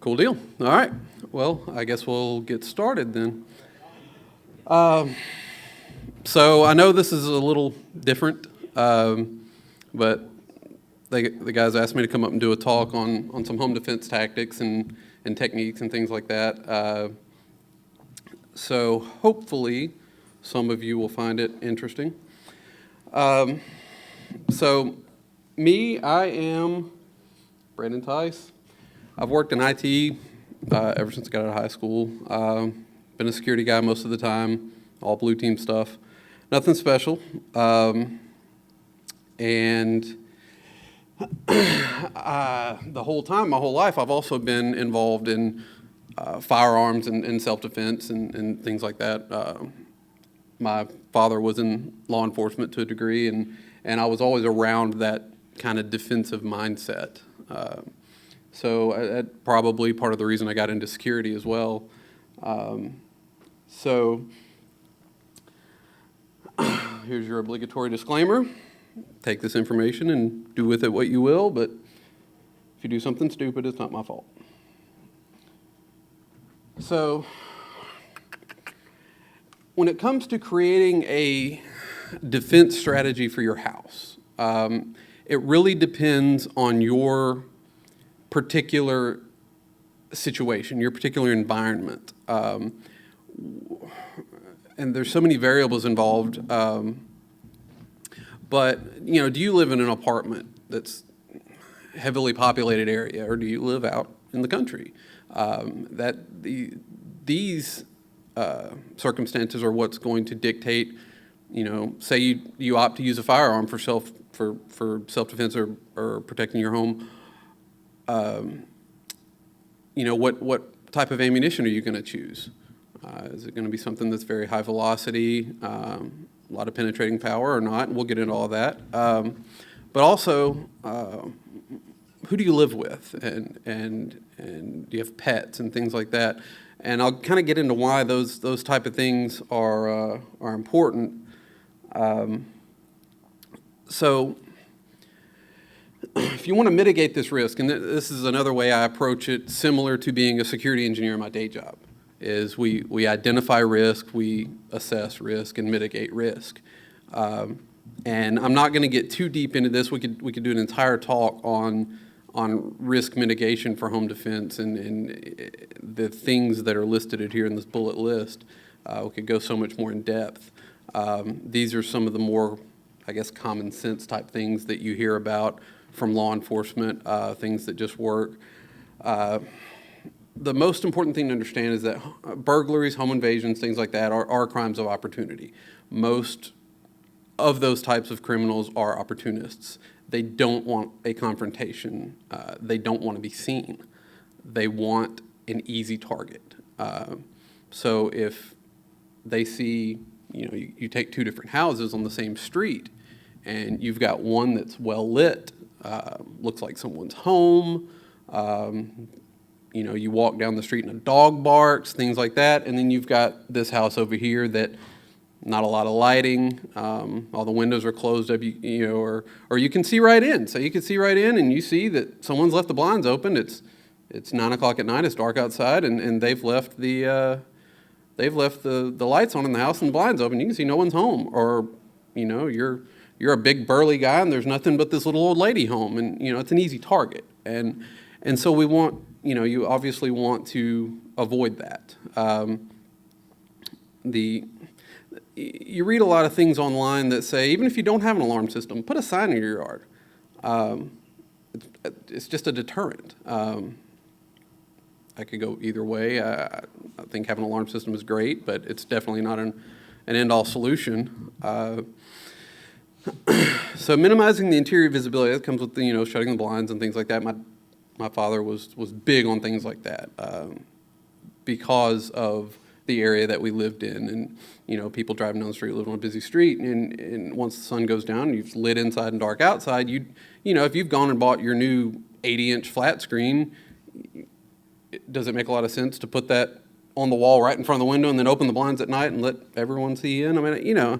Cool deal. All right. Well, I guess we'll get started then. So I know this is a little different, but the guys asked me to come up and do a talk on some home defense tactics and techniques and things like that. So hopefully some of you will find it interesting. So me, I am Brandon Tice. I've worked in IT ever since I got out of high school. Been a security guy most of the time, all blue team stuff. Nothing special. And the whole time, my whole life, I've also been involved in firearms and self-defense and things like that. My father was in law enforcement to a degree, and I was always around that kind of defensive mindset. So that's probably part of the reason I got into security as well. So here's your obligatory disclaimer. Take this information and do with it what you will, but if you do something stupid, it's not my fault. So when it comes to creating a defense strategy for your house, it really depends on your particular situation, your particular environment. And there's so many variables involved. But, you know, do you live in an apartment that's heavily populated area, or do you live out in the country? These circumstances are what's going to dictate, you know, say you opt to use a firearm for self-defense or protecting your home. You know, what type of ammunition are you going to choose? Is it going to be something that's very high velocity, a lot of penetrating power or not? And we'll get into all that. But also, who do you live with, and do you have pets and things like that? And I'll kind of get into why those type of things are important. So if you want to mitigate this risk, and this is another way I approach it, similar to being a security engineer in my day job, is we identify risk, we assess risk, and mitigate risk. And I'm not going to get too deep into this. We could do an entire talk on risk mitigation for home defense and the things that are listed here in this bullet list. We could go so much more in depth. These are some of the more, I guess, common sense type things that you hear about from law enforcement, things that just work. The most important thing to understand is that burglaries, home invasions, things like that are crimes of opportunity. Most of those types of criminals are opportunists. They don't want a confrontation. They don't want to be seen. They want an easy target. So if they see, you know, you take two different houses on the same street, and you've got one that's well lit, looks like someone's home. You know, you walk down the street and a dog barks, things like that, and then you've got this house over here that not a lot of lighting, all the windows are closed up, you know, or you can see right in. So you can see right in, and you see that someone's left the blinds open. It's 9 o'clock at night. It's dark outside, and they've left the lights on in the house and the blinds open. You can see no one's home, or you know, you're a big burly guy and there's nothing but this little old lady home, and you know it's an easy target. And so we want, you know, you obviously want to avoid that. You read a lot of things online that say, even if you don't have an alarm system, put a sign in your yard. It's just a deterrent. I could go either way. I think having an alarm system is great, but it's definitely not an end-all solution. So minimizing the interior visibility, that comes with the, you know, shutting the blinds and things like that. My father was big on things like that because of the area that we lived in, and you know, people driving down the street, living on a busy street, and once the sun goes down, you've lit inside and dark outside. You know, if you've gone and bought your new 80-inch flat screen, does it make a lot of sense to put that on the wall right in front of the window and then open the blinds at night and let everyone see in? I mean, you know,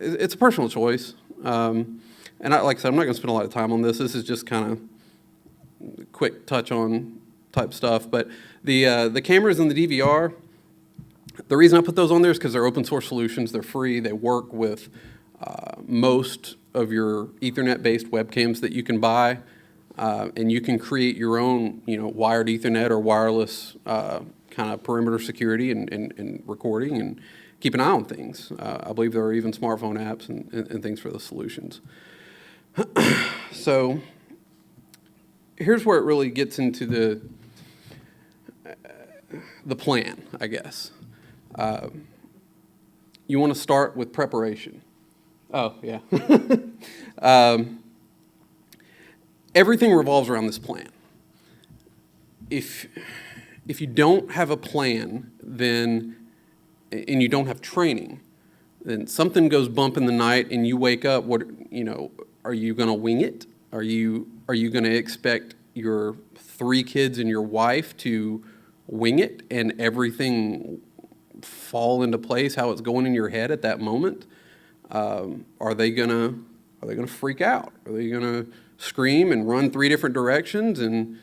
it's a personal choice. And like I said, I'm not going to spend a lot of time on this. This is just kind of a quick touch on type stuff. But the cameras and the DVR, the reason I put those on there is because they're open source solutions. They're free. They work with most of your Ethernet-based webcams that you can buy, and you can create your own, wired Ethernet or wireless kind of perimeter security and recording and keep an eye on things. I believe there are even smartphone apps and things for the solutions. So here's where it really gets into the plan, I guess. You want to start with preparation. Oh, yeah. Everything revolves around this plan. If you don't have a plan, and you don't have training, then something goes bump in the night and you wake up, are you going to wing it? Are you going to expect your 3 kids and your wife to wing it and everything fall into place how it's going in your head at that moment? Are they gonna freak out? Are they gonna scream and run 3 different directions? And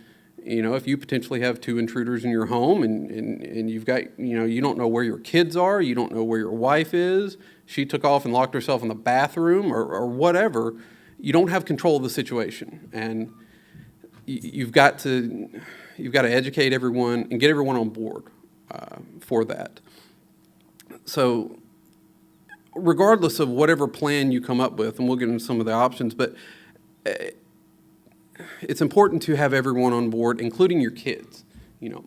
if you potentially have 2 intruders in your home and you've got, you don't know where your kids are, you don't know where your wife is, she took off and locked herself in the bathroom or whatever, you don't have control of the situation. And you've got to educate everyone and get everyone on board for that. So regardless of whatever plan you come up with, and we'll get into some of the options, but it's important to have everyone on board, including your kids.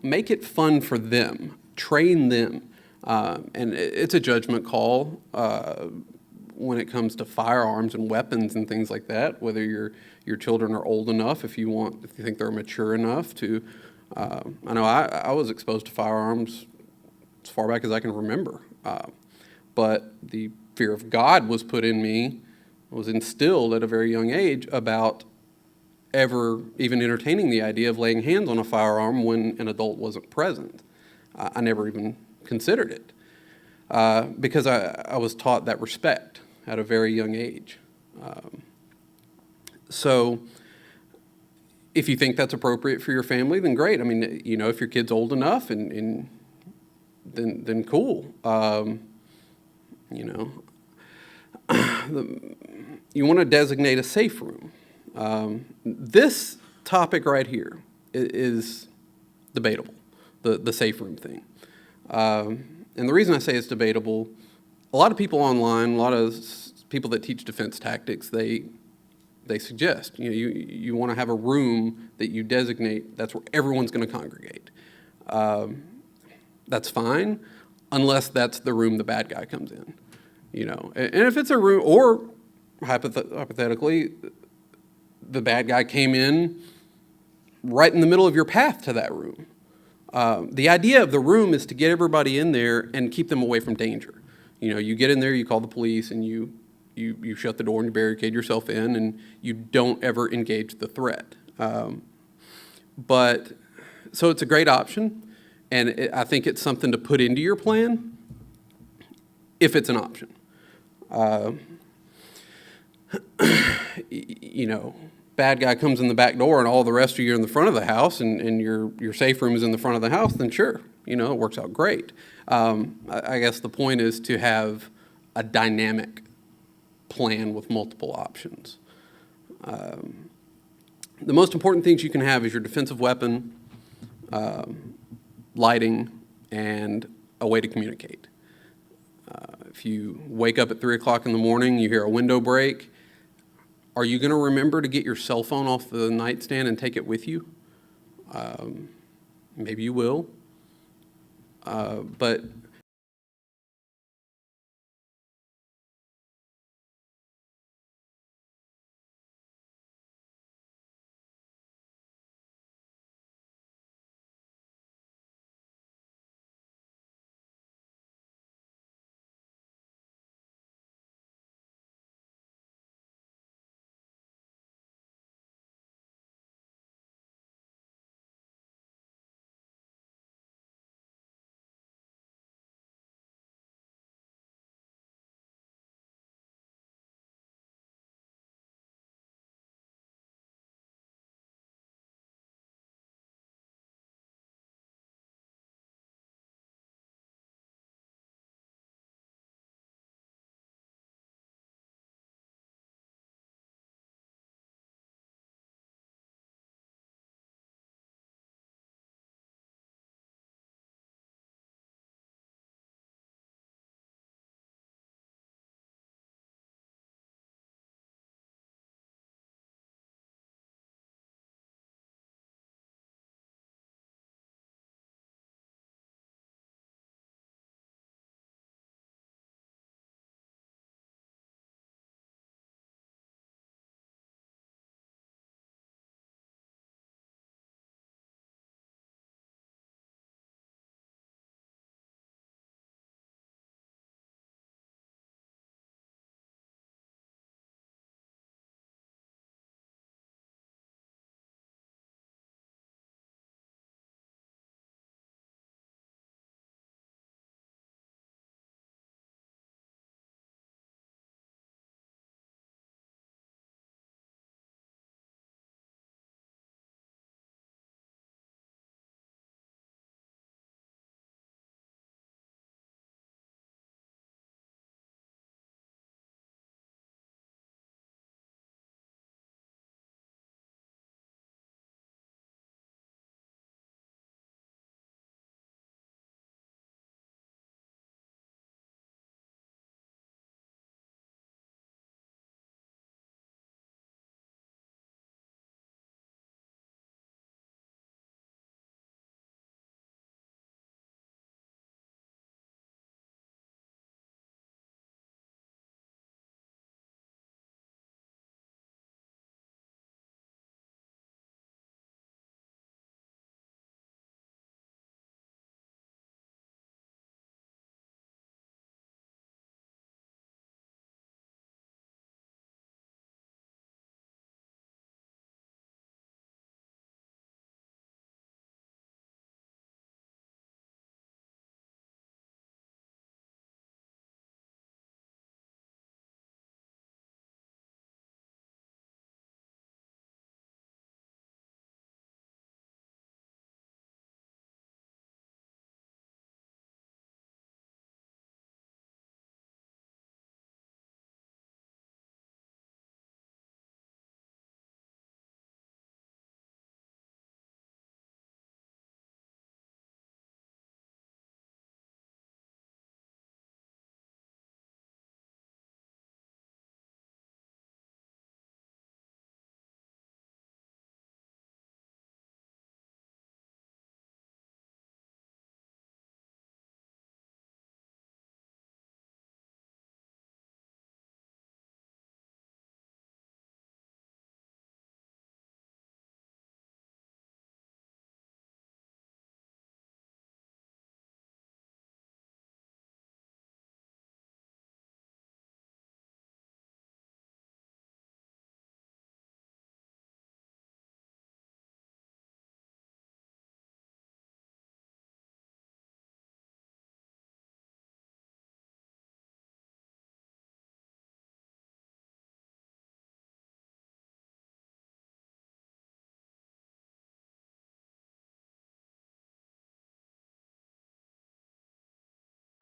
Make it fun for them, train them, and it's a judgment call when it comes to firearms and weapons and things like that. Whether your children are old enough, if you think they're mature enough to. I know I was exposed to firearms as far back as I can remember. But the fear of God was instilled at a very young age about ever even entertaining the idea of laying hands on a firearm when an adult wasn't present. I never even considered it because I was taught that respect at a very young age. So if you think that's appropriate for your family, then great. I mean, if your kid's old enough, then cool. You want to designate a safe room. This topic right here is debatable, the safe room thing. And the reason I say it's debatable, a lot of people online, a lot of people that teach defense tactics, they suggest, you want to have a room that you designate, that's where everyone's going to congregate. That's fine, unless that's the room the bad guy comes in. And if it's a room, or hypothetically, the bad guy came in right in the middle of your path to that room. The idea of the room is to get everybody in there and keep them away from danger. You get in there, you call the police, and you shut the door and you barricade yourself in, and you don't ever engage the threat. But so it's a great option, and I think it's something to put into your plan if it's an option. Bad guy comes in the back door and all the rest of you are in the front of the house, and your safe room is in the front of the house, then sure, it works out great. I guess the point is to have a dynamic plan with multiple options. The most important things you can have is your defensive weapon, lighting, and a way to communicate. If you wake up at 3 o'clock in the morning, you hear a window break, are you going to remember to get your cell phone off the nightstand and take it with you? Maybe you will. But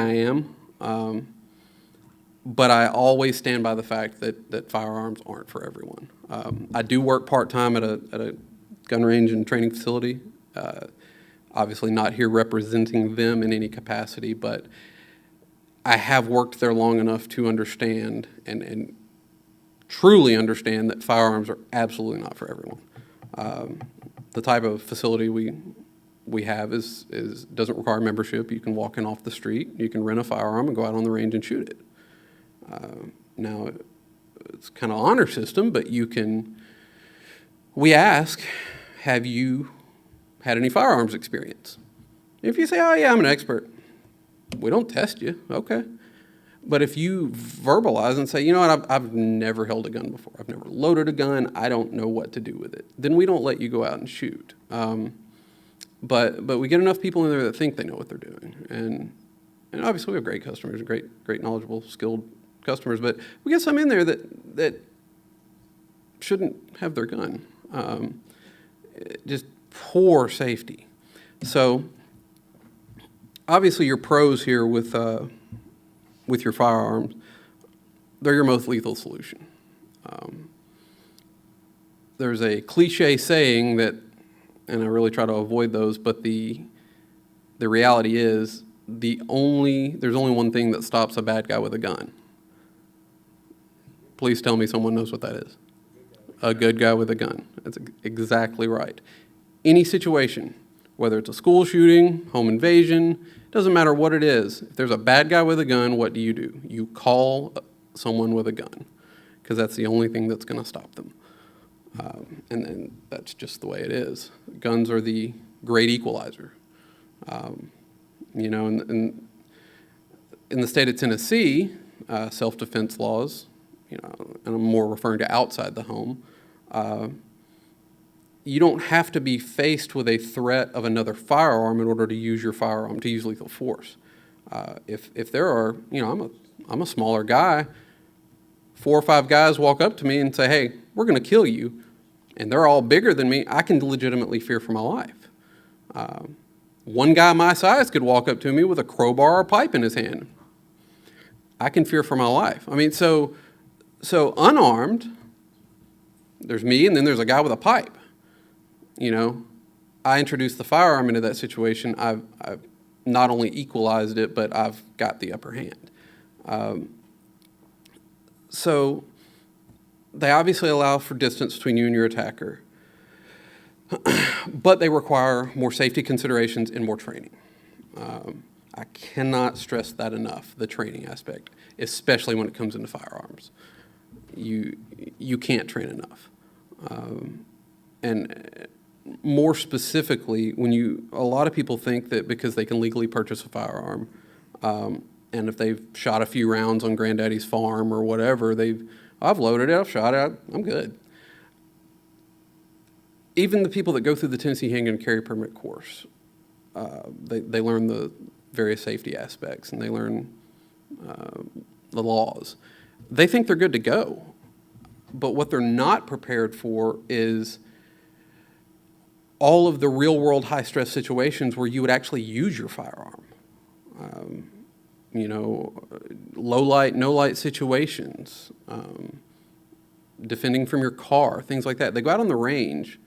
I am. But I always stand by the fact that firearms aren't for everyone. I do work part-time at a gun range and training facility. Obviously not here representing them in any capacity, but I have worked there long enough to understand and truly understand that firearms are absolutely not for everyone. The type of facility we have is doesn't require membership. You can walk in off the street, you can rent a firearm and go out on the range and shoot it. Now, it's kind of honor system, but we ask, have you had any firearms experience? If you say, oh yeah, I'm an expert, we don't test you, okay. But if you verbalize and say, you know what, I've never held a gun before, I've never loaded a gun, I don't know what to do with it, then we don't let you go out and shoot. But we get enough people in there that think they know what they're doing. And obviously we have great customers, great knowledgeable, skilled customers, but we get some in there that shouldn't have their gun. Just poor safety. So obviously you're pros here with your firearms. They're your most lethal solution. There's a cliche saying that, and I really try to avoid those, but the reality is there's only one thing that stops a bad guy with a gun. Please tell me someone knows what that is. A good guy with a gun. That's exactly right. Any situation, whether it's a school shooting, home invasion, doesn't matter what it is. If there's a bad guy with a gun, what do? You call someone with a gun, because that's the only thing that's going to stop them. And that's just the way it is. Guns are the great equalizer. In the state of Tennessee, self-defense laws, and I'm more referring to outside the home, you don't have to be faced with a threat of another firearm in order to use your firearm, to use lethal force. If there are, I'm a smaller guy, 4 or 5 guys walk up to me and say, hey, we're going to kill you, and they're all bigger than me, I can legitimately fear for my life. One guy my size could walk up to me with a crowbar or a pipe in his hand. I can fear for my life. I mean, so unarmed, there's me, and then there's a guy with a pipe. I introduced the firearm into that situation. I've not only equalized it, but I've got the upper hand. So they obviously allow for distance between you and your attacker, but they require more safety considerations and more training. I cannot stress that enough, the training aspect, especially when it comes into firearms. You can't train enough. And more specifically, a lot of people think that because they can legally purchase a firearm, and if they've shot a few rounds on granddaddy's farm or whatever, I've loaded it, I've shot it, I'm good. Even the people that go through the Tennessee Handgun Carry Permit course, they learn the various safety aspects and they learn the laws. They think they're good to go, but what they're not prepared for is all of the real-world high-stress situations where you would actually use your firearm. Low-light, no-light situations, defending from your car, things like that. They go out on the range,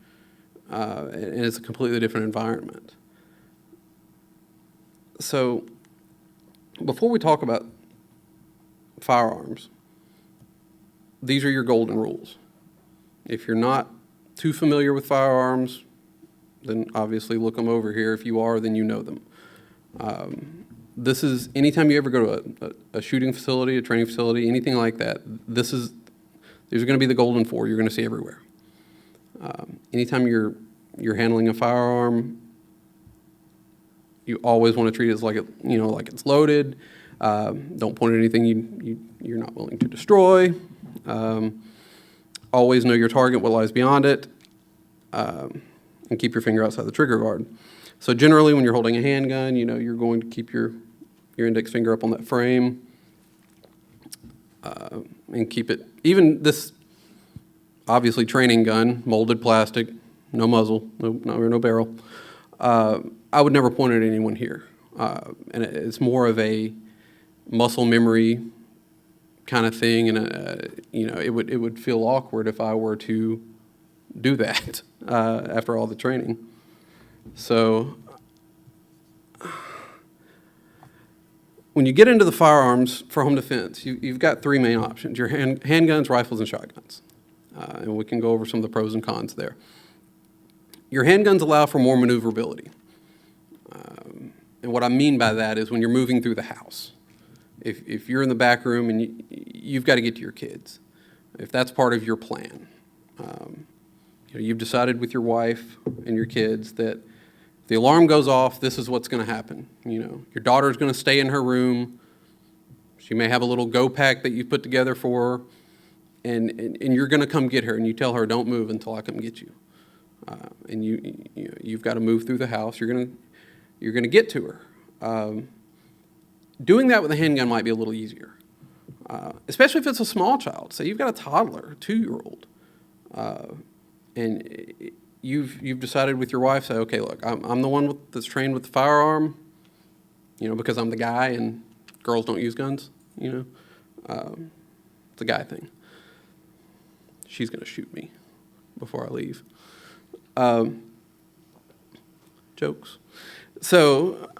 and it's a completely different environment. So before we talk about firearms, these are your golden rules. If you're not too familiar with firearms, then obviously look them over here. If you are, then you know them. This is, anytime you ever go to a shooting facility, a training facility, anything like that, these are going to be the golden 4 you're going to see everywhere. Anytime you're handling a firearm, you always want to treat it as like it's loaded. Don't point at anything you're not willing to destroy. Always know your target, what lies beyond it, and keep your finger outside the trigger guard. So generally, when you're holding a handgun, you're going to keep your index finger up on that frame, and keep it. Even this, obviously, training gun, molded plastic, no muzzle, no barrel. I would never point at anyone here, and it's more of muscle memory kind of thing, and it would feel awkward if I were to do that after all the training. So when you get into the firearms for home defense, you've got three main options: your handguns, rifles, and shotguns. And we can go over some of the pros and cons there. Your handguns allow for more maneuverability. And what I mean by that is when you're moving through the house. If you're in the back room and you've got to get to your kids, if that's part of your plan, you've decided with your wife and your kids that if the alarm goes off, this is what's going to happen. Your daughter's going to stay in her room. She may have a little go pack that you put together for her, and you're going to come get her, and you tell her, don't move until I come get you. And you've got to move through the house. You're going to get to her. Doing that with a handgun might be a little easier, especially if it's a small child. Say you've got a toddler, a 2-year-old, and you've decided with your wife, say, okay, look, I'm the one that's trained with the firearm, because I'm the guy and girls don't use guns, it's a guy thing. She's going to shoot me before I leave. Jokes. So,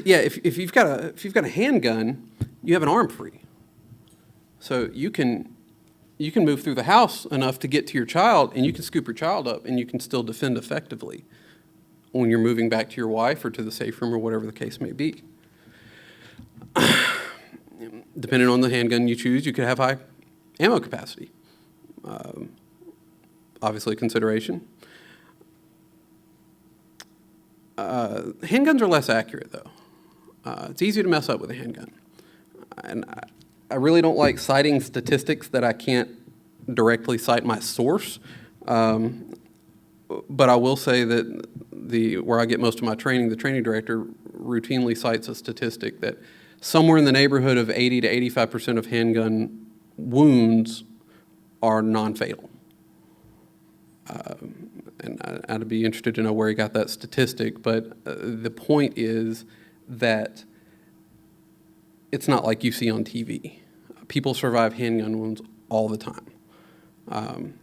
yeah, if you've got a handgun, you have an arm free. So you can move through the house enough to get to your child, and you can scoop your child up, and you can still defend effectively when you're moving back to your wife or to the safe room or whatever the case may be. Depending on the handgun you choose, you could have high ammo capacity. Obviously a consideration. Handguns are less accurate, though. It's easy to mess up with a handgun. And I really don't like citing statistics that I can't directly cite my source. But I will say that where I get most of my training, the training director routinely cites a statistic that somewhere in the neighborhood of 80 to 85% of handgun wounds are non-fatal. And I'd be interested to know where he got that statistic, but the point is that it's not like you see on TV. People survive handgun wounds all the time.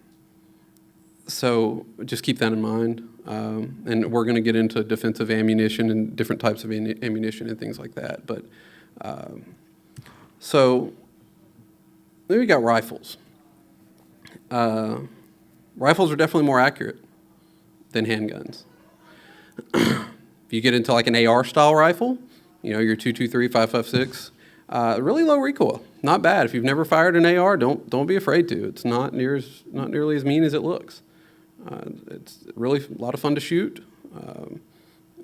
So just keep that in mind. And we're going to get into defensive ammunition and different types of ammunition and things like that. But so then we got rifles. Rifles are definitely more accurate than handguns. If you get into like an AR style rifle, your 223, 5.56, really low recoil. Not bad. If you've never fired an AR, don't be afraid to. It's not nearly as mean as it looks. It's really a lot of fun to shoot,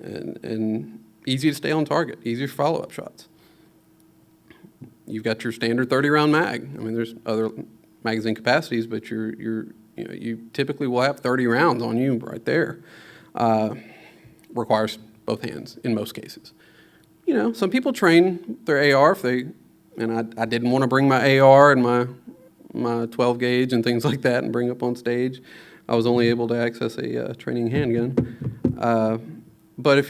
and easy to stay on target, easy for follow-up shots. You've got your standard 30-round mag. I mean, there's other magazine capacities, but you typically will have 30 rounds on you right there. Requires both hands in most cases. Some people train their AR and I didn't want to bring my AR and my 12 gauge and things like that and bring up on stage. I was only able to access a training handgun. But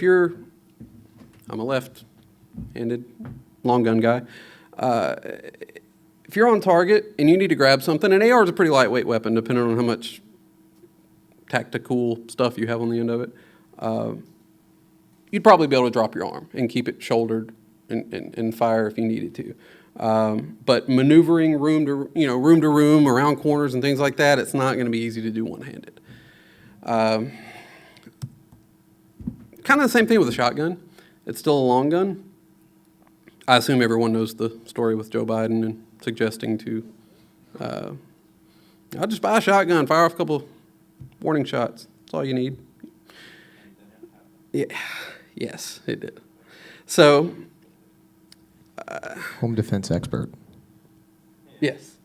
I'm a left-handed long gun guy. If you're on target and you need to grab something, an AR is a pretty lightweight weapon depending on how much tactical stuff you have on the end of it. You'd probably be able to drop your arm and keep it shouldered and fire if you needed to. But maneuvering room to room, around corners and things like that, it's not going to be easy to do one-handed. Kind of the same thing with a shotgun. It's still a long gun. I assume everyone knows the story with Joe Biden and suggesting to, I'll just buy a shotgun, fire off a couple warning shots. That's all you need. Yeah. Yes, it did. So, home defense expert. Yes.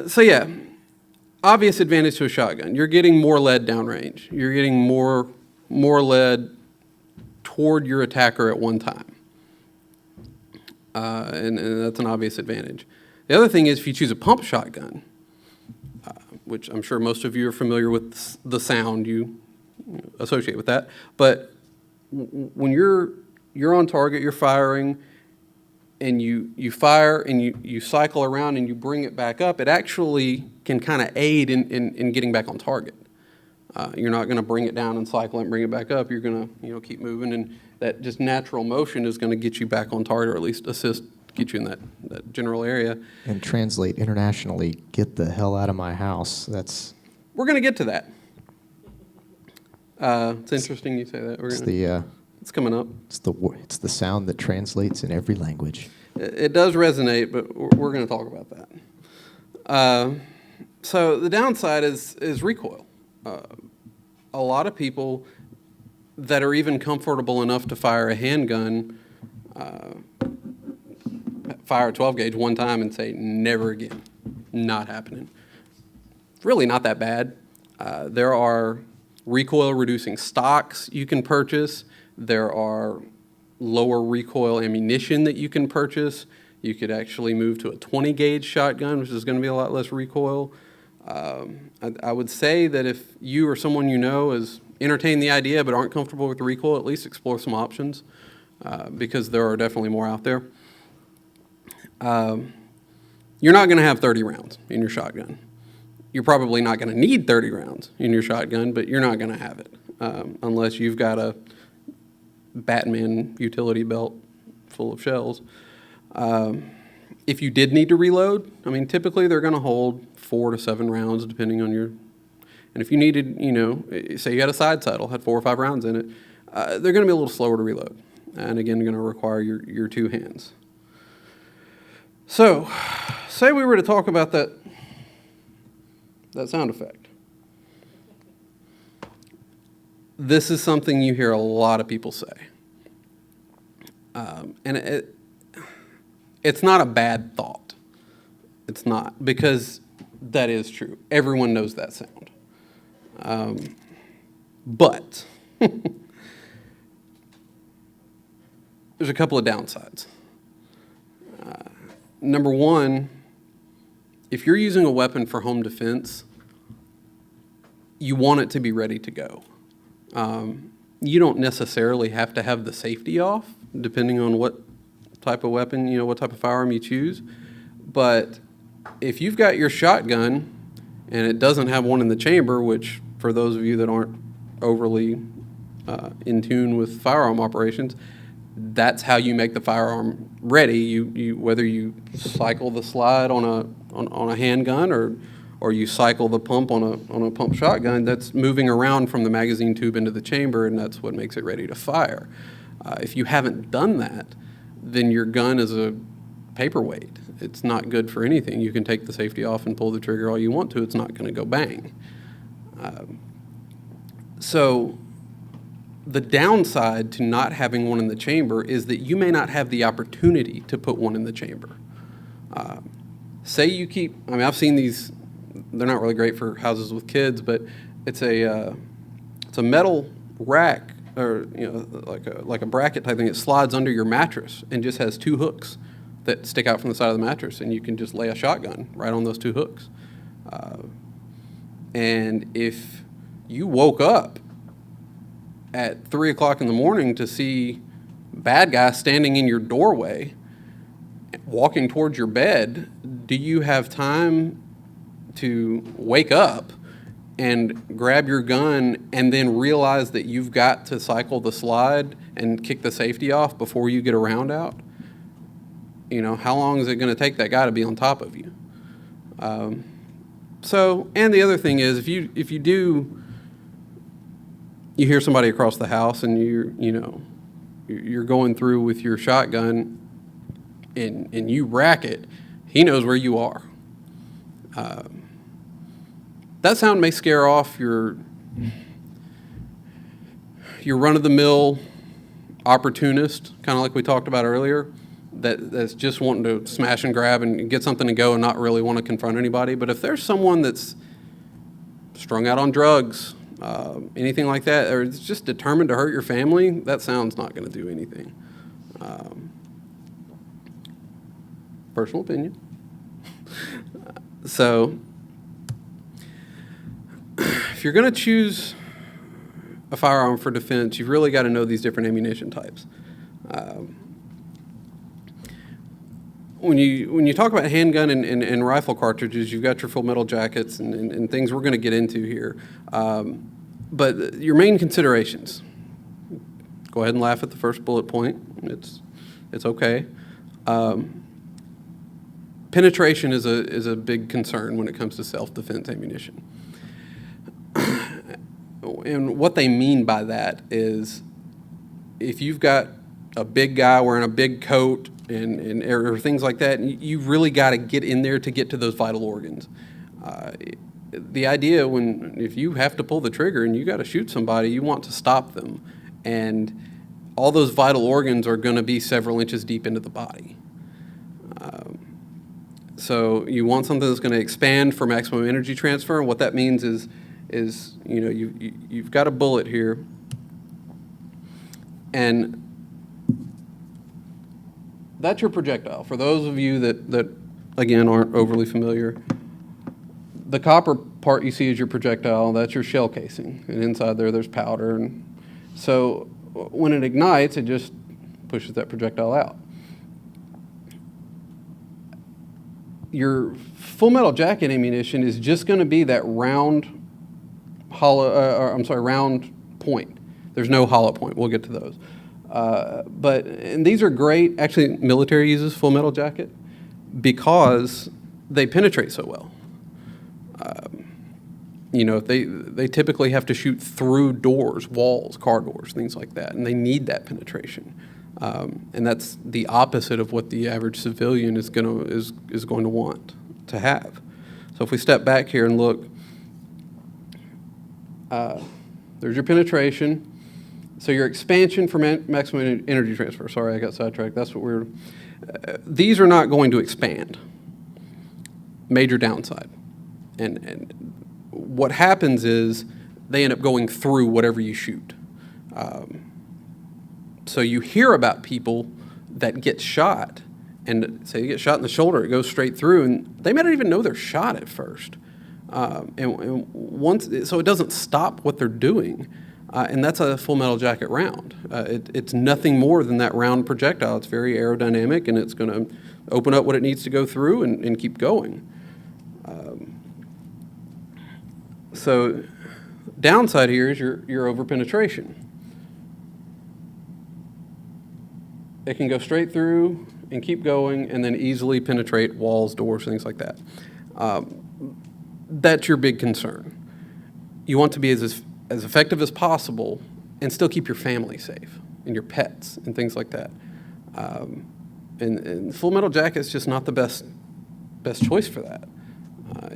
So yeah, obvious advantage to a shotgun. You're getting more lead downrange. You're getting more lead toward your attacker at one time. And that's an obvious advantage. The other thing is if you choose a pump shotgun, which I'm sure most of you are familiar with the sound you associate with that, but when you're on target, you're firing, and you fire and you cycle around and you bring it back up, it actually can kind of aid in getting back on target. You're not going to bring it down and cycle it and bring it back up. You're going to keep moving, and that just natural motion is going to get you back on target, or at least get you in that general area. And translate internationally, get the hell out of my house. We're going to get to that. It's interesting you say that. It's coming up. It's the sound that translates in every language. It does resonate, but we're going to talk about that. So the downside is recoil. A lot of people that are even comfortable enough to fire a handgun fire a 12 gauge one time and say never again. Not happening. It's really not that bad. There are recoil reducing stocks you can purchase. There are lower recoil ammunition that you can purchase. You could actually move to a 20 gauge shotgun, which is going to be a lot less recoil. I would say that if you or someone you know has entertained the idea but aren't comfortable with the recoil, at least explore some options because there are definitely more out there. You're not going to have 30 rounds in your shotgun. You're probably not going to need 30 rounds in your shotgun, but you're not going to have it unless you've got a Batman utility belt full of shells. If you did need to reload, I mean, typically they're going to hold 4 to 7 rounds depending on your, and if you needed, say you had a side saddle, had 4 or 5 rounds in it, they're going to be a little slower to reload. And again, you're going to require your 2 hands. So, say we were to talk about that sound effect. This is something you hear a lot of people say. And it's not a bad thought. It's not, because that is true. Everyone knows that sound. But there's a couple of downsides. Number one, if you're using a weapon for home defense, you want it to be ready to go. You don't necessarily have to have the safety off, depending on what type of weapon, what type of firearm you choose. But if you've got your shotgun and it doesn't have one in the chamber, which for those of you that aren't overly in tune with firearm operations, that's how you make the firearm ready. You whether you cycle the slide on a handgun or you cycle the pump on a pump shotgun, that's moving around from the magazine tube into the chamber, and that's what makes it ready to fire. If you haven't done that, then your gun is a paperweight. It's not good for anything. You can take the safety off and pull the trigger all you want to. It's not going to go bang. So the downside to not having one in the chamber is that you may not have the opportunity to put one in the chamber. Say you keep, I've seen these, they're not really great for houses with kids, but it's a metal rack, or like a bracket type thing. It slides under your mattress and just has 2 hooks that stick out from the side of the mattress, and you can just lay a shotgun right on those 2 hooks. And if you woke up at 3 o'clock in the morning to see bad guys standing in your doorway, walking towards your bed, do you have time to wake up and grab your gun and then realize that you've got to cycle the slide and kick the safety off before you get a round out? How long is it going to take that guy to be on top of you? And the other thing is, if you hear somebody across the house and you're going through with your shotgun and you rack it, he knows where you are. That sound may scare off your run-of-the-mill opportunist, kind of like we talked about earlier, that's just wanting to smash and grab and get something to go and not really want to confront anybody. But if there's someone that's strung out on drugs, anything like that, or is just determined to hurt your family, that sound's not going to do anything. Personal opinion. So, if you're going to choose a firearm for defense, you've really got to know these different ammunition types. When you talk about handgun and rifle cartridges, you've got your full metal jackets and things we're going to get into here. But your main considerations, go ahead and laugh at the first bullet point. It's okay. Penetration is a big concern when it comes to self-defense ammunition. And what they mean by that is if you've got a big guy wearing a big coat or things like that, you really got to get in there to get to those vital organs. The idea if you have to pull the trigger and you got to shoot somebody, you want to stop them. And all those vital organs are going to be several inches deep into the body. So you want something that's going to expand for maximum energy transfer. And what that means is you've got a bullet here, and that's your projectile. For those of you that again aren't overly familiar, the copper part you see is your projectile. That's your shell casing, and inside there's powder. And so when it ignites, it just pushes that projectile out. Your full metal jacket ammunition is just going to be that round point. There's no hollow point. We'll get to those. And these are great. Actually, military uses full metal jacket because they penetrate so well. They typically have to shoot through doors, walls, car doors, things like that, and they need that penetration. And that's the opposite of what the average civilian is going to want to have. So if we step back here and look, there's your penetration. So your expansion for maximum energy transfer. Sorry, I got sidetracked. That's what these are not going to expand. Major downside. And what happens is they end up going through whatever you shoot. So you hear about people that get shot, and say you get shot in the shoulder, it goes straight through, and they may not even know they're shot at first. So it doesn't stop what they're doing. And that's a full metal jacket round. It's nothing more than that round projectile. It's very aerodynamic, and it's going to open up what it needs to go through and keep going. So downside here is your over-penetration. It can go straight through and keep going and then easily penetrate walls, doors, things like that. That's your big concern. You want to be as effective as possible and still keep your family safe and your pets and things like that. And full metal jacket is just not the best choice for that.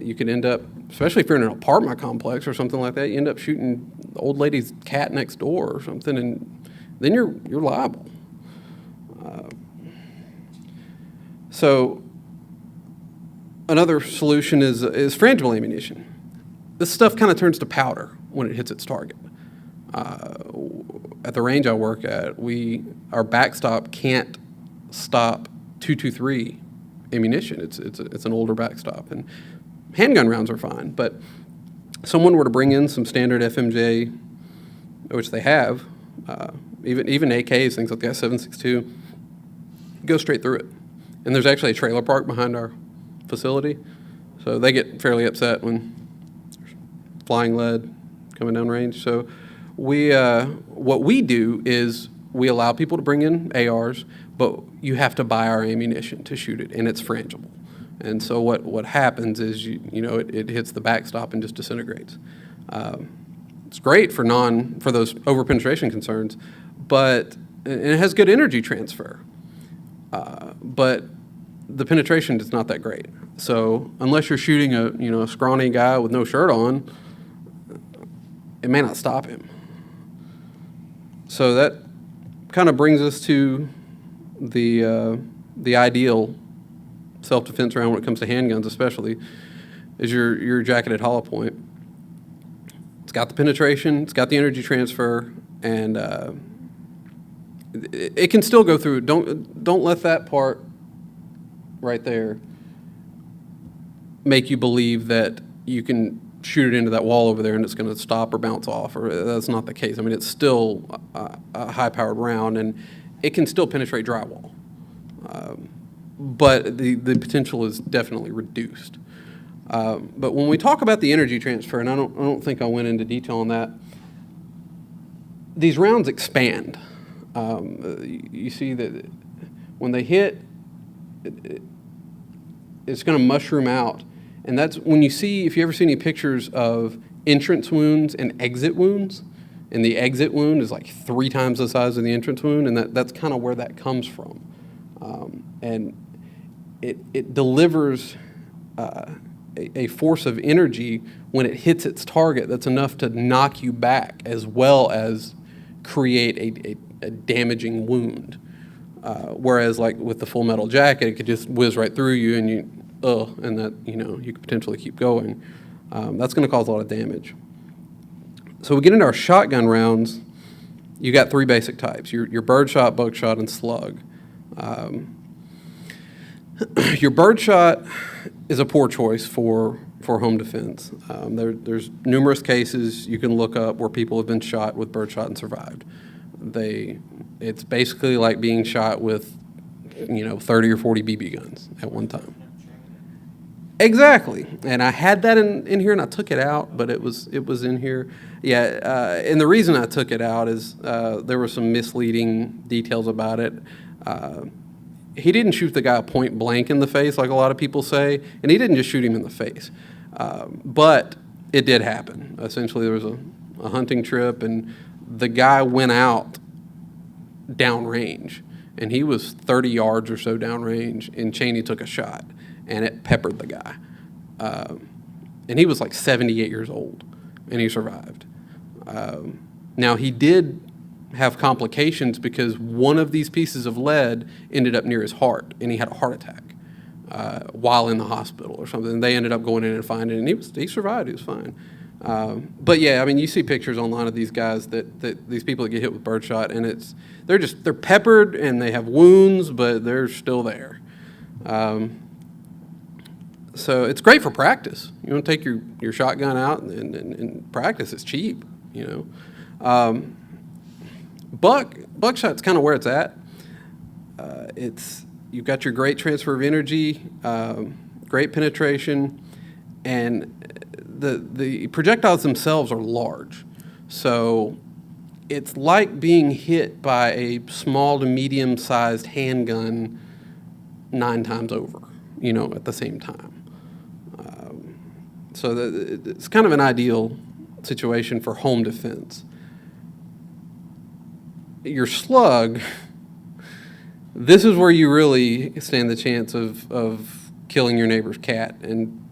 You could end up, especially if you're in an apartment complex or something like that, you end up shooting the old lady's cat next door or something, and then you're liable. So another solution is frangible ammunition. This stuff kind of turns to powder when it hits its target. At the range I work at, our backstop can't stop .223 ammunition. It's an older backstop, and handgun rounds are fine. But someone were to bring in some standard FMJ, which they have, even AKs, things like that, 7.62, go straight through it. And there's actually a trailer park behind our facility, so they get fairly upset when there's flying lead coming down range. So what we do is we allow people to bring in ARs, but you have to buy our ammunition to shoot it, and it's frangible. And so what happens is it hits the backstop and just disintegrates. It's great for those over-penetration concerns, and it has good energy transfer. But the penetration is not that great. So unless you're shooting a scrawny guy with no shirt on, it may not stop him. So that kind of brings us to the ideal self-defense round when it comes to handguns, especially, is your jacketed hollow point. It's got the penetration, it's got the energy transfer, and it can still go through. Don't let that part right there make you believe that you can shoot it into that wall over there and it's going to stop or bounce off. Or that's not the case. I mean, it's still a high-powered round, and it can still penetrate drywall. But the potential is definitely reduced. But when we talk about the energy transfer, and I don't think I went into detail on that, these rounds expand. You see that when they hit, it's going to mushroom out. And that's when you see, if you ever see any pictures of entrance wounds and exit wounds, and the exit wound is like 3 times the size of the entrance wound, and that's kind of where that comes from. And it delivers a force of energy when it hits its target that's enough to knock you back as well as create a damaging wound. Whereas like with the Full Metal Jacket, it could just whiz right through you and that, you could potentially keep going. That's going to cause a lot of damage. So we get into our shotgun rounds. You got 3 basic types: your birdshot, buckshot, and slug. Your birdshot is a poor choice for home defense. There's numerous cases you can look up where people have been shot with birdshot and survived. It's basically like being shot with 30 or 40 BB guns at one time. Exactly, and I had that in here, and I took it out, but it was in here. Yeah, and the reason I took it out is there were some misleading details about it. He didn't shoot the guy point blank in the face like a lot of people say, and he didn't just shoot him in the face. But it did happen. Essentially, there was a hunting trip, and the guy went out downrange, and he was 30 yards or so downrange, and Cheney took a shot, and it peppered the guy. And he was like 78 years old, and he survived. Now, he did have complications because one of these pieces of lead ended up near his heart, and he had a heart attack while in the hospital or something. And they ended up going in and finding it, and he survived. He was fine. But yeah, I mean, you see pictures online of these guys that these people that get hit with birdshot, and they're peppered and they have wounds, but they're still there. So it's great for practice. You want to take your shotgun out and practice. It's cheap, Buckshot's kind of where it's at. You've got your great transfer of energy, great penetration, and the projectiles themselves are large. So it's like being hit by a small to medium-sized handgun 9 times over, at the same time. So it's kind of an ideal situation for home defense. Your slug, this is where you really stand the chance of killing your neighbor's cat and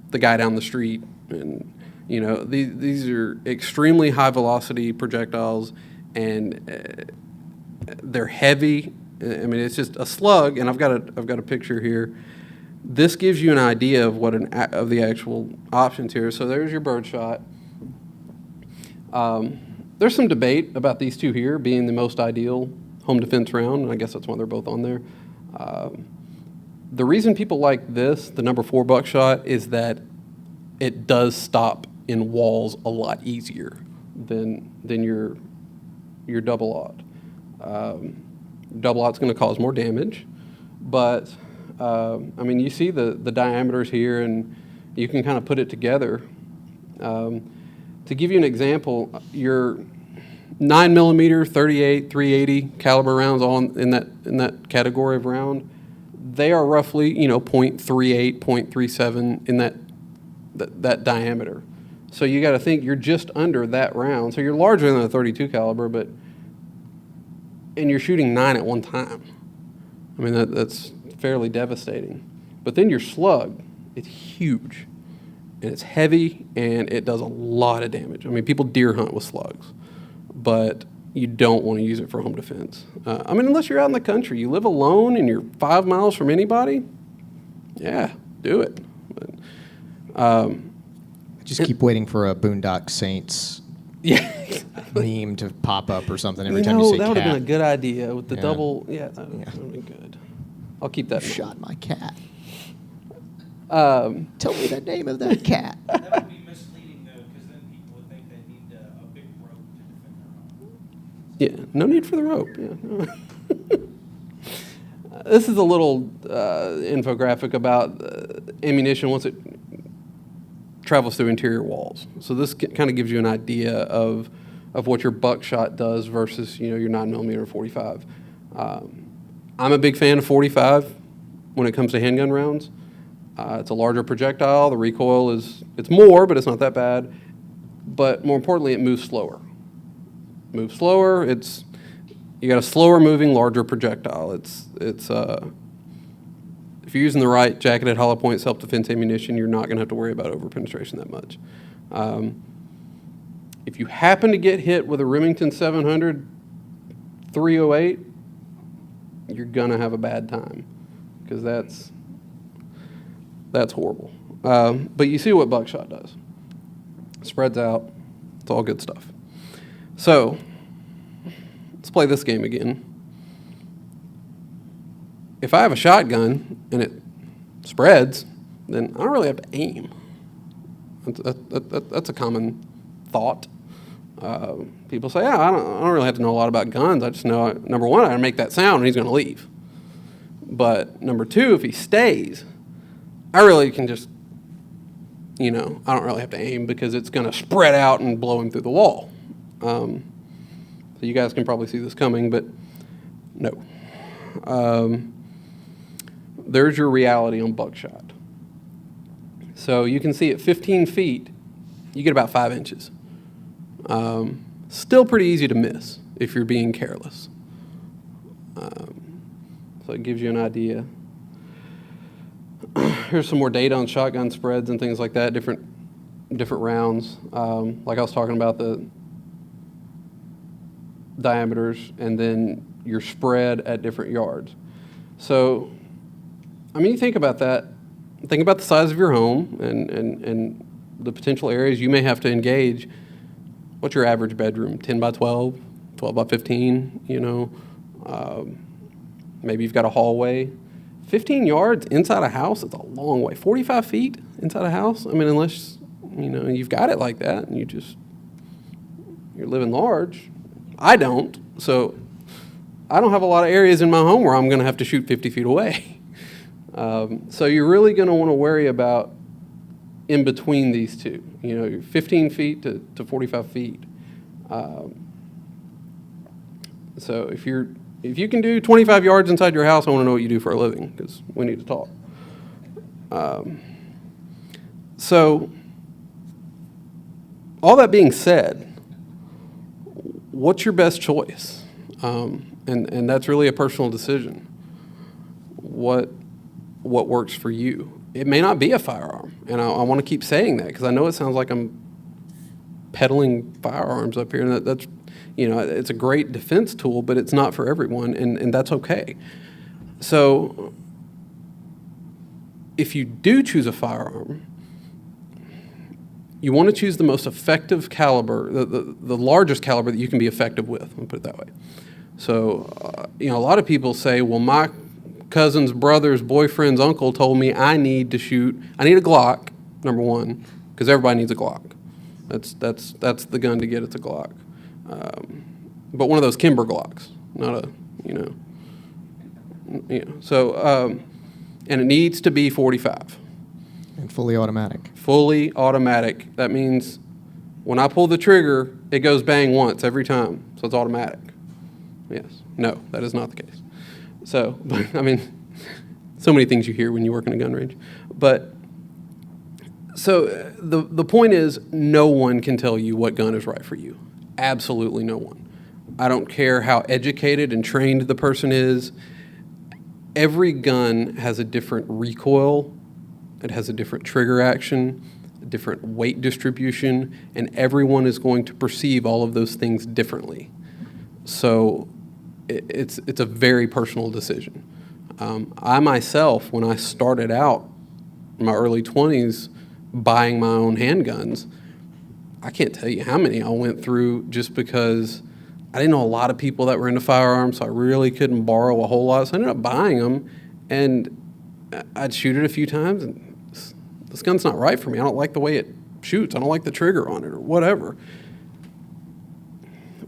the guy down the street. And, these are extremely high velocity projectiles, and they're heavy. I mean, it's just a slug, and I've got a picture here. This gives you an idea of of the actual options here. So there's your birdshot. There's some debate about these two here being the most ideal home defense round, and I guess that's why they're both on there. The reason people like this, the number 4 buckshot, is that it does stop in walls a lot easier than your double-aught. Double-aught's going to cause more damage, but I mean, you see the diameters here, and you can kind of put it together. To give you an example, your 9mm, 38, 380 caliber rounds, all in that category of round, they are roughly 0.38, 0.37 in that diameter. So you got to think you're just under that round. So you're larger than a 32 caliber, and you're shooting 9 at one time. I mean, that's fairly devastating. But then your slug, it's huge, and it's heavy, and it does a lot of damage. I mean, people deer hunt with slugs, but you don't want to use it for home defense. I mean, unless you're out in the country, you live alone and you're 5 miles from anybody, yeah, do it. But, I just keep waiting for a Boondock Saints meme to pop up or something every time you say cat. That would have been a good idea with the double. Yeah, that would have been good. I'll keep that. Shot my cat. Tell me the name of that cat. That would be Mr. Yeah, no need for the rope. Yeah. No. This is a little infographic about ammunition once it travels through interior walls. So this kind of gives you an idea of what your buckshot does versus your 9mm 45. I'm a big fan of 45 when it comes to handgun rounds. It's a larger projectile. The recoil it's more, but it's not that bad. But more importantly, it moves slower. You got a slower moving, larger projectile. It's if you're using the right jacketed hollow point self-defense ammunition, you're not going to have to worry about overpenetration that much. If you happen to get hit with a Remington 700 308, you're going to have a bad time because that's horrible. But you see what buckshot does. Spreads out. It's all good stuff. So let's play this game again. If I have a shotgun and it spreads, then I don't really have to aim. That's a common thought. People say, I don't really have to know a lot about guns. I just know, number one, I gotta make that sound and he's going to leave. But number two, if he stays, I really can just, I don't really have to aim because it's going to spread out and blow him through the wall. So you guys can probably see this coming, but no. There's your reality on buckshot. So you can see at 15 feet, you get about 5 inches. Still pretty easy to miss if you're being careless. So it gives you an idea. Here's some more data on shotgun spreads and things like that, different rounds. Like I was talking about the diameters and then your spread at different yards. So, you think about that. Think about the size of your home and the potential areas you may have to engage. What's your average bedroom? 10 by 12, 12 by 15, maybe you've got a hallway. 15 yards inside a house, it's a long way. 45 feet inside a house, unless, you've got it like that and you're living large. I don't, so I don't have a lot of areas in my home where I'm going to have to shoot 50 feet away. So you're really going to want to worry about in between these two, you're 15 feet to 45 feet. So if you can do 25 yards inside your house, I want to know what you do for a living because we need to talk. So all that being said, what's your best choice? And that's really a personal decision. What works for you? It may not be a firearm, and I want to keep saying that because I know it sounds like I'm peddling firearms up here, and that's it's a great defense tool, but it's not for everyone, and that's okay. So if you do choose a firearm, you want to choose the most effective caliber, the largest caliber that you can be effective with. I'll put it that way. So, a lot of people say, well, my cousin's brother's boyfriend's uncle told me I need a Glock, number one, because everybody needs a Glock. That's the gun to get. It's a Glock. But one of those Kimber Glocks, not a, So, and it needs to be 45. And fully automatic. Fully automatic. That means when I pull the trigger, it goes bang once every time. So it's automatic. Yes. No, that is not the case. So, so many things you hear when you work in a gun range. But, so the point is, no one can tell you what gun is right for you. Absolutely no one. I don't care how educated and trained the person is. Every gun has a different recoil. It has a different trigger action, a different weight distribution, and everyone is going to perceive all of those things differently. So it's a very personal decision. I myself, when I started out in my early 20s buying my own handguns, I can't tell you how many I went through just because I didn't know a lot of people that were into firearms, so I really couldn't borrow a whole lot. So I ended up buying them, and I'd shoot it a few times, and this gun's not right for me. I don't like the way it shoots. I don't like the trigger on it or whatever.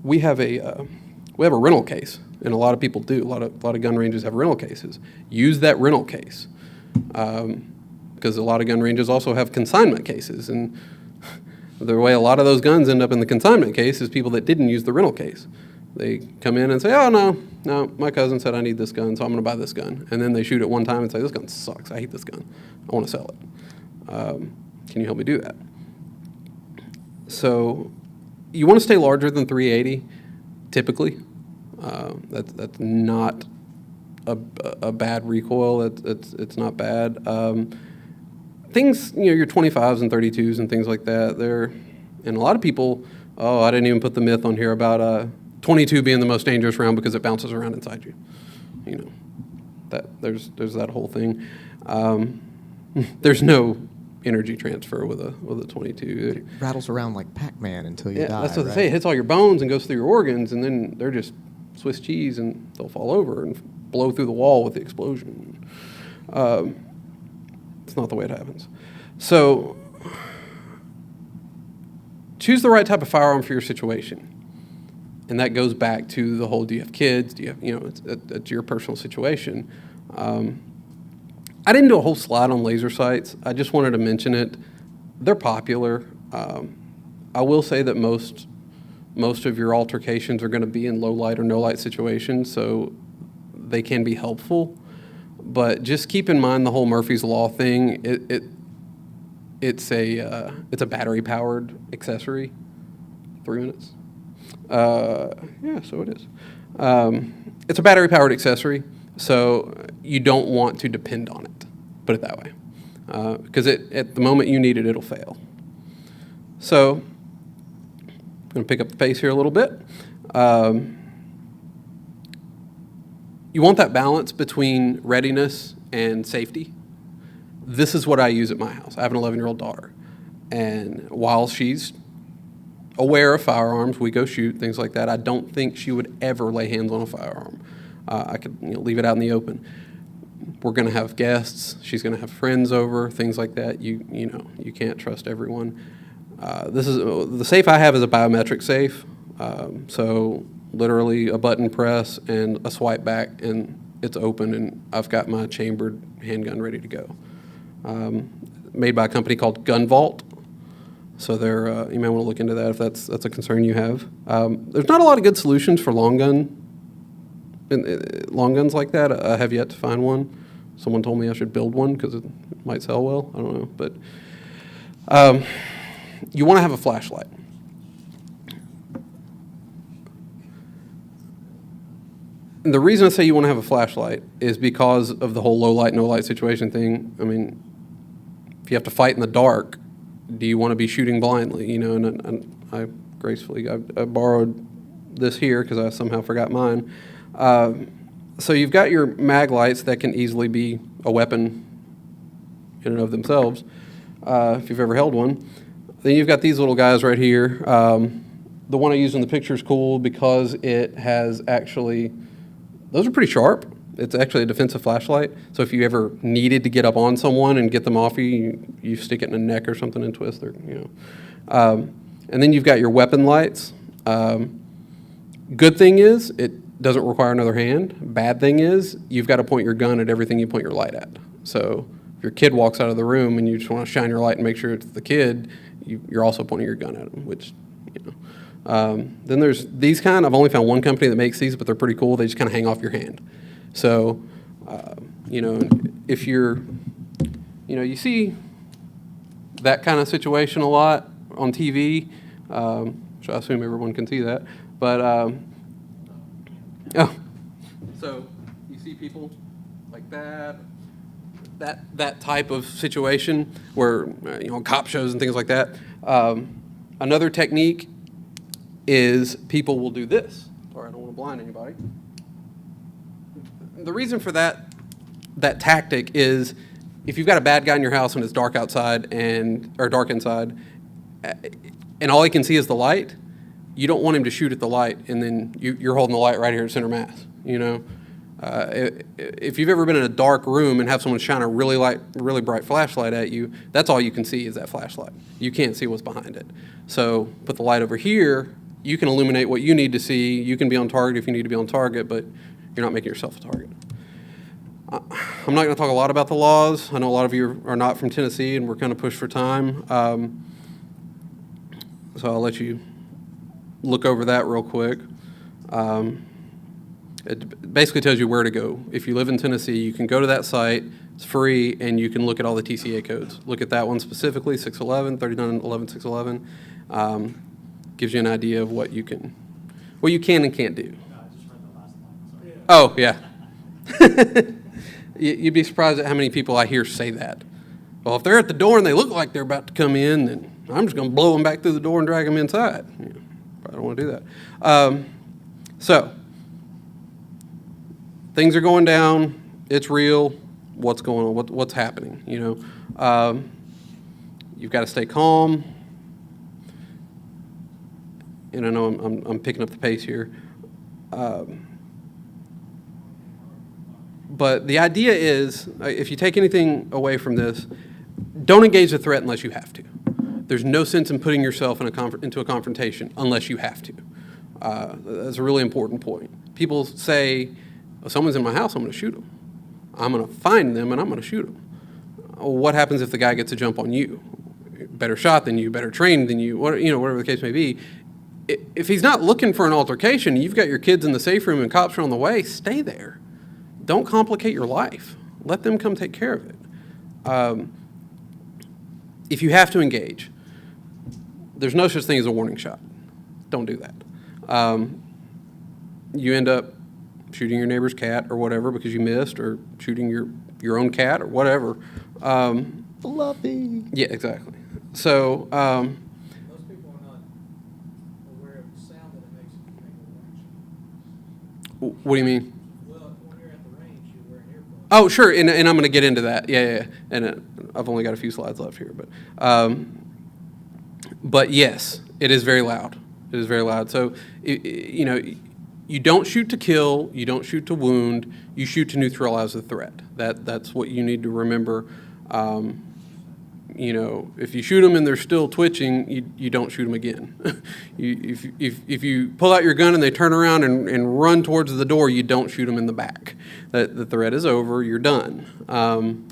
We have a We have a rental case, and a lot of people do. A lot of gun ranges have rental cases. Use that rental case, because a lot of gun ranges also have consignment cases, and the way a lot of those guns end up in the consignment case is people that didn't use the rental case. They come in and say, oh, no, my cousin said I need this gun, so I'm going to buy this gun. And then they shoot it one time and say, this gun sucks. I hate this gun. I want to sell it. Can you help me do that? So you want to stay larger than 380, typically. That's not a bad recoil. It's not bad. Things, your 25s and 32s and things like that, and a lot of people, I didn't even put the myth on here about 22 being the most dangerous round because it bounces around inside you. There's that whole thing. There's no energy transfer with a 22. It rattles around like Pac-Man until you die. That's what they say. It hits all your bones and goes through your organs, and then they're just Swiss cheese, and they'll fall over and blow through the wall with the explosion. It's not the way it happens. So choose the right type of firearm for your situation. And that goes back to the whole, do you have kids? Do you have, it's your personal situation. I didn't do a whole slide on laser sights. I just wanted to mention it. They're popular. I will say that most of your altercations are going to be in low light or no light situations, so they can be helpful. But just keep in mind the whole Murphy's Law thing. It's a battery-powered accessory. 3 minutes. Yeah, so it is. It's a battery-powered accessory, so you don't want to depend on it. Put it that way, because at the moment you need it, it'll fail. So I'm going to pick up the pace here a little bit. You want that balance between readiness and safety. This is what I use at my house. I have an 11-year-old daughter, and while she's aware of firearms, we go shoot, things like that. I don't think she would ever lay hands on a firearm. I could leave it out in the open. We're going to have guests. She's going to have friends over, things like that. You can't trust everyone. This is the safe I have is a biometric safe. So literally a button press and a swipe back, and it's open, and I've got my chambered handgun ready to go. Made by a company called Gun Vault. So you may want to look into that if that's a concern you have. There's not a lot of good solutions for long guns like that. I have yet to find one. Someone told me I should build one because it might sell well. I don't know, but you want to have a flashlight. And the reason I say you want to have a flashlight is because of the whole low light, no light situation thing. I mean, if you have to fight in the dark, do you want to be shooting blindly? And I gracefully, I borrowed this here because I somehow forgot mine. So you've got your mag lights that can easily be a weapon in and of themselves, if you've ever held one. Then you've got these little guys right here. The one I used in the picture is cool because it has those are pretty sharp. It's actually a defensive flashlight. So if you ever needed to get up on someone and get them off you stick it in a neck or something and twist. And then you've got your weapon lights. Good thing is it doesn't require another hand. Bad thing is you've got to point your gun at everything you point your light at. So if your kid walks out of the room and you just want to shine your light and make sure it's the kid, you're also pointing your gun at them, which, Then there's these kind. I've only found one company that makes these, but they're pretty cool. They just kind of hang off your hand. So, if you're, you see that kind of situation a lot on TV, which I assume everyone can see that. But, so you see people like that type of situation where, cop shows and things like that. Another technique is people will do this. Sorry, I don't want to blind anybody. The reason for that tactic is if you've got a bad guy in your house and it's dark outside or dark inside, and all he can see is the light, you don't want him to shoot at the light, and then you're holding the light right here at center mass. If you've ever been in a dark room and have someone shine a really bright flashlight at you, that's all you can see is that flashlight. You can't see what's behind it. So put the light over here, You can illuminate what you need to see. You can be on target if you need to be on target, but you're not making yourself a target. I'm not going to talk a lot about the laws. I know a lot of you are not from Tennessee, and we're kind of pushed for time. So I'll let you look over that real quick. It basically tells you where to go. If you live in Tennessee, you can go to that site. It's free, and you can look at all the TCA codes. Look at that one specifically, 611, 3911, 611. Gives you an idea of what you can and can't do. Oh, yeah. You'd be surprised at how many people I hear say that. Well, if they're at the door and they look like they're about to come in, then I'm just going to blow them back through the door and drag them inside. I don't want to do that. So, things are going down. It's real. What's going on? What's happening? You've got to stay calm. And I know I'm picking up the pace here. But the idea is, if you take anything away from this, don't engage the threat unless you have to. There's no sense in putting yourself into a confrontation unless you have to. That's a really important point. People say, if someone's in my house, I'm going to shoot them. I'm going to find them and I'm going to shoot them. What happens if the guy gets a jump on you? Better shot than you, better trained than you, whatever the case may be. If he's not looking for an altercation, you've got your kids in the safe room and cops are on the way, stay there. Don't complicate your life. Let them come take care of it. If you have to engage, there's no such thing as a warning shot. Don't do that. You end up shooting your neighbor's cat or whatever because you missed, or shooting your own cat or whatever. Fluffy. Yeah, exactly. So, Most people are not aware of the sound that it makes if you make a warning shot. what do you mean? Well, when you're at the range, you wear an earphone. Oh, sure, and I'm going to get into that. Yeah. And I've only got a few slides left here, but yes, it is very loud. It is very loud. So, you don't shoot to kill, you don't shoot to wound, you shoot to neutralize the threat. That's what you need to remember. If you shoot them and they're still twitching, you don't shoot them again. If you pull out your gun and they turn around and run towards the door, you don't shoot them in the back. The threat is over, you're done.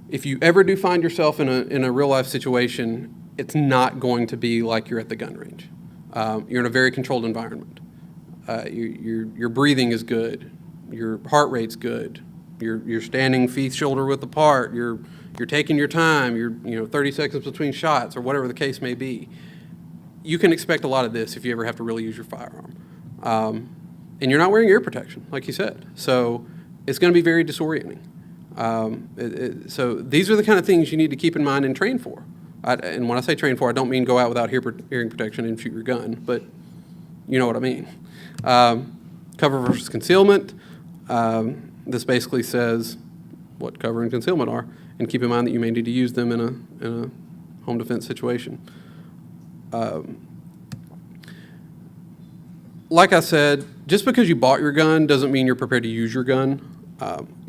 If you ever do find yourself in a real life situation, it's not going to be like you're at the gun range. You're in a very controlled environment. Your breathing is good. Your heart rate's good. You're standing feet shoulder width apart. You're taking your time. You're 30 seconds between shots or whatever the case may be. You can expect a lot of this if you ever have to really use your firearm. And you're not wearing ear protection, like you said. So it's going to be very disorienting. So these are the kind of things you need to keep in mind and train for. And when I say train for, I don't mean go out without hearing protection and shoot your gun, but you know what I mean. Cover versus concealment. This basically says what cover and concealment are, and keep in mind that you may need to use them in a home defense situation. Like I said, just because you bought your gun doesn't mean you're prepared to use your gun.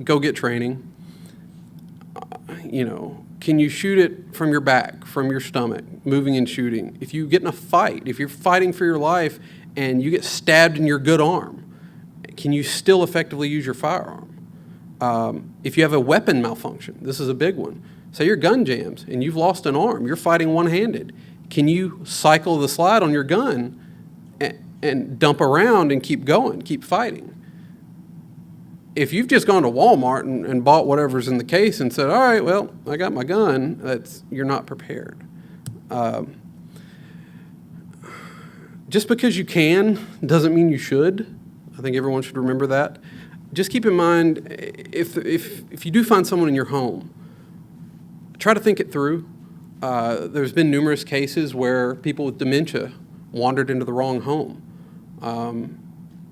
Go get training. Can you shoot it from your back, from your stomach, moving and shooting? If you get in a fight, if you're fighting for your life and you get stabbed in your good arm, can you still effectively use your firearm? If you have a weapon malfunction, this is a big one. Say your gun jams and you've lost an arm, you're fighting one-handed. Can you cycle the slide on your gun and dump around and keep going, keep fighting? If you've just gone to Walmart and bought whatever's in the case and said, all right, well, I got my gun, you're not prepared. Just because you can doesn't mean you should. I think everyone should remember that. Just keep in mind, if you do find someone in your home, try to think it through. There's been numerous cases where people with dementia wandered into the wrong home,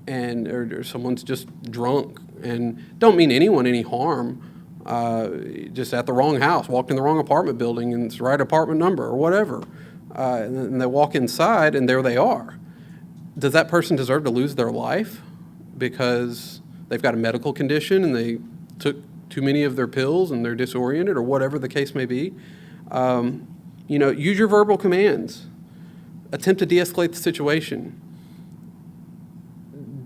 or someone's just drunk and don't mean anyone any harm, just at the wrong house, walked in the wrong apartment building and it's the right apartment number or whatever, and they walk inside and there they are. Does that person deserve to lose their life because they've got a medical condition and they took too many of their pills and they're disoriented or whatever the case may be? Use your verbal commands. attempt to de-escalate the situation.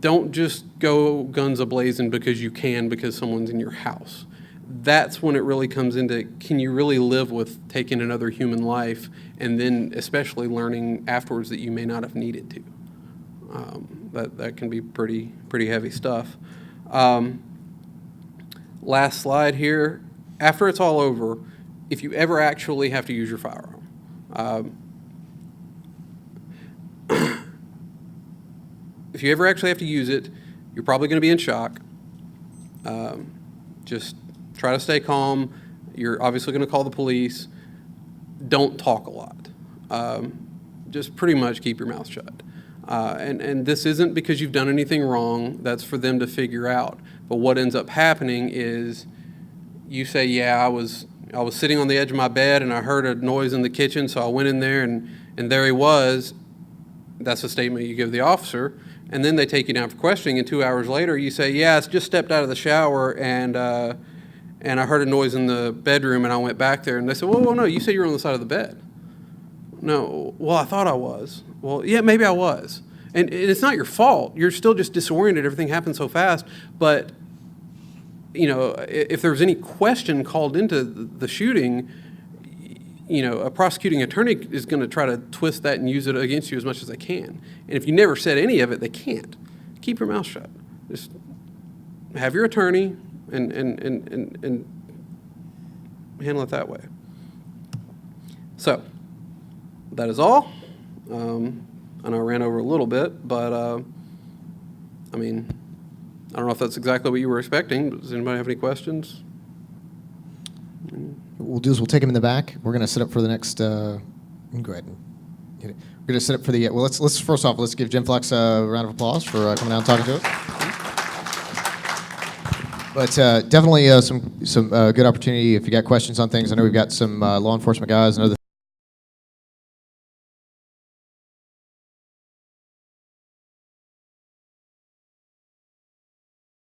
Don't just go guns a-blazing because someone's in your house. That's when it really comes into, can you really live with taking another human life, and then especially learning afterwards that you may not have needed to. That can be pretty heavy stuff. Last slide here. After it's all over, if you ever actually have to use your firearm, if you ever actually have to use it, you're probably going to be in shock. Just try to stay calm. You're obviously going to call the police. Don't talk a lot. Just pretty much keep your mouth shut. And this isn't because you've done anything wrong. That's for them to figure out. But what ends up happening is you say, yeah, I was sitting on the edge of my bed and I heard a noise in the kitchen, so I went in there and there he was. That's a statement you give the officer. And then they take you down for questioning, and 2 hours later you say, yeah, I just stepped out of the shower and I heard a noise in the bedroom and I went back there. And they said, well, no, you said you were on the side of the bed. No, well, I thought I was. Well, yeah, maybe I was. And it's not your fault. You're still just disoriented. Everything happened so fast. But, you know, if there was any question called into the shooting, you know, a prosecuting attorney is going to try to twist that and use it against you as much as they can. And if you never said any of it, they can't. Keep your mouth shut. Just have your attorney and handle it that way. So, that is all. I know I ran over a little bit, but I mean, I don't know if that's exactly what you were expecting. Does anybody have any questions? What we'll do is we'll take him in the back. We're going to set up for the next. You can go ahead and hit it. We're going to set up for the. Well, let's first off let's give Genphlux a round of applause for coming down and talking to us. But definitely some good opportunity if you got questions on things. I know we've got some law enforcement guys and other